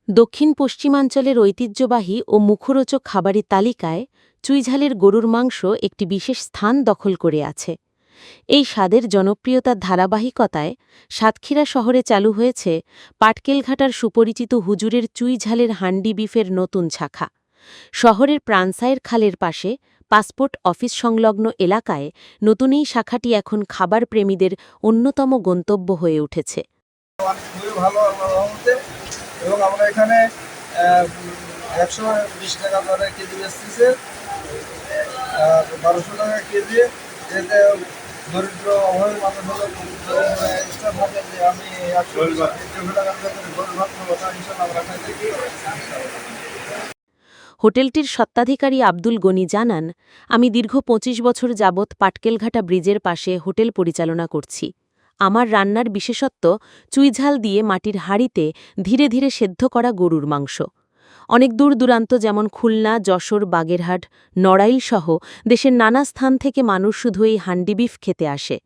দক্ষিণ পশ্চিমাঞ্চলের ঐতিহ্যবাহী ও মুখরোচক খাবারের তালিকায় চুইঝালের গরুর মাংস একটি বিশেষ স্থান দখল করে আছে। এই স্বাদের জনপ্রিয়তার ধারাবাহিকতায় সাতক্ষীরা শহরে চালু হয়েছে পাটকেলঘাটার সুপরিচিত হুজুরের চুইঝালের হান্ডি বিফের নতুন শাখা। শহরের প্রাণসায়ের খালের পাশে পাসপোর্ট অফিস সংলগ্ন এলাকায় নতুন এই শাখাটি এখন খাবার প্রেমীদের অন্যতম গন্তব্য হয়ে উঠেছে। খুবই ভালো আল্লাহর রহমতে। এবং আমরা এখানে 120 টাকা দরে কেজি বেচতেছে, 1200 টাকা কেজি। এতে দরিদ্র অভাবী মানুষ হলো এক্সট্রা থাকে যে আমি 100 টাকার ভেতরে গরুর ভাত খাবো, তা ইনশাল্লাহ আমরা খাইতে। হোটেলটির স্বত্বাধিকারী আব্দুল গনি জানান, আমি দীর্ঘ ২৫ বছর যাবৎ পাটকেলঘাটা ব্রিজের পাশে হোটেল পরিচালনা করছি। আমার রান্নার বিশেষত্ব চুইঝাল দিয়ে মাটির হাঁড়িতে ধীরে ধীরে সেদ্ধ করা গরুর মাংস। অনেক দূর দূরান্ত যেমন খুলনা, যশোর, বাগেরহাট, নড়াইল সহ দেশের নানা স্থান থেকে মানুষ শুধু এই হান্ডি বিফ খেতে আসে।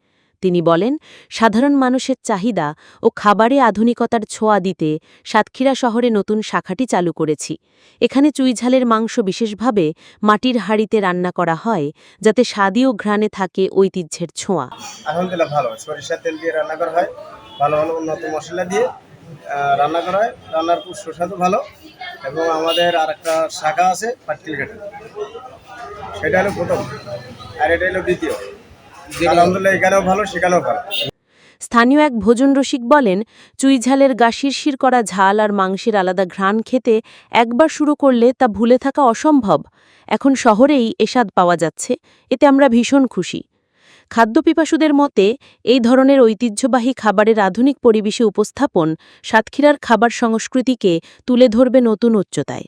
তিনি বলেন, সাধারণ মানুষের চাহিদা ও খাবারে আধুনিকতার ছোঁয়া দিতে সাতক্ষীরা শহরে নতুন শাখাটি চালু করেছি। এখানে চুইঝালের মাংস বিশেষভাবে মাটির হাঁড়িতে রান্না করা হয়, যাতে স্বাদী ও ঘ্রাণে থাকে ঐতিহ্যের ছোঁয়া। আলহামদুলিল্লাহ ভালো, সরিষার তেল দিয়ে রান্না করা হয়, ভালো ভালো উন্নত মশলা দিয়ে রান্না করা হয়। রান্নার খুব সুস্বাদু ভালো। এবং আমাদের আর একটা শাখা আছে পাটকেলঘাটা, সেটা হলো প্রথম, আর এটা হলো দ্বিতীয়। আলহামদুলিল্লাহ এখানেও ভালো, সেখানেও ভালো। স্থানীয় এক ভোজন রসিক বলেন, চুইঝালের গা শিরশির করা ঝাল আর মাংসের আলাদা ঘ্রাণ খেতে একবার শুরু করলে তা ভুলে থাকা অসম্ভব। এখন শহরেই এ স্বাদ পাওয়া যাচ্ছে, এতে আমরা ভীষণ খুশি। খাদ্যপিপাসুদের মতে এই ধরনের ঐতিহ্যবাহী খাবারের আধুনিক পরিবেশে উপস্থাপন সাতক্ষীরার খাবার সংস্কৃতিকে তুলে ধরবে নতুন উচ্চতায়।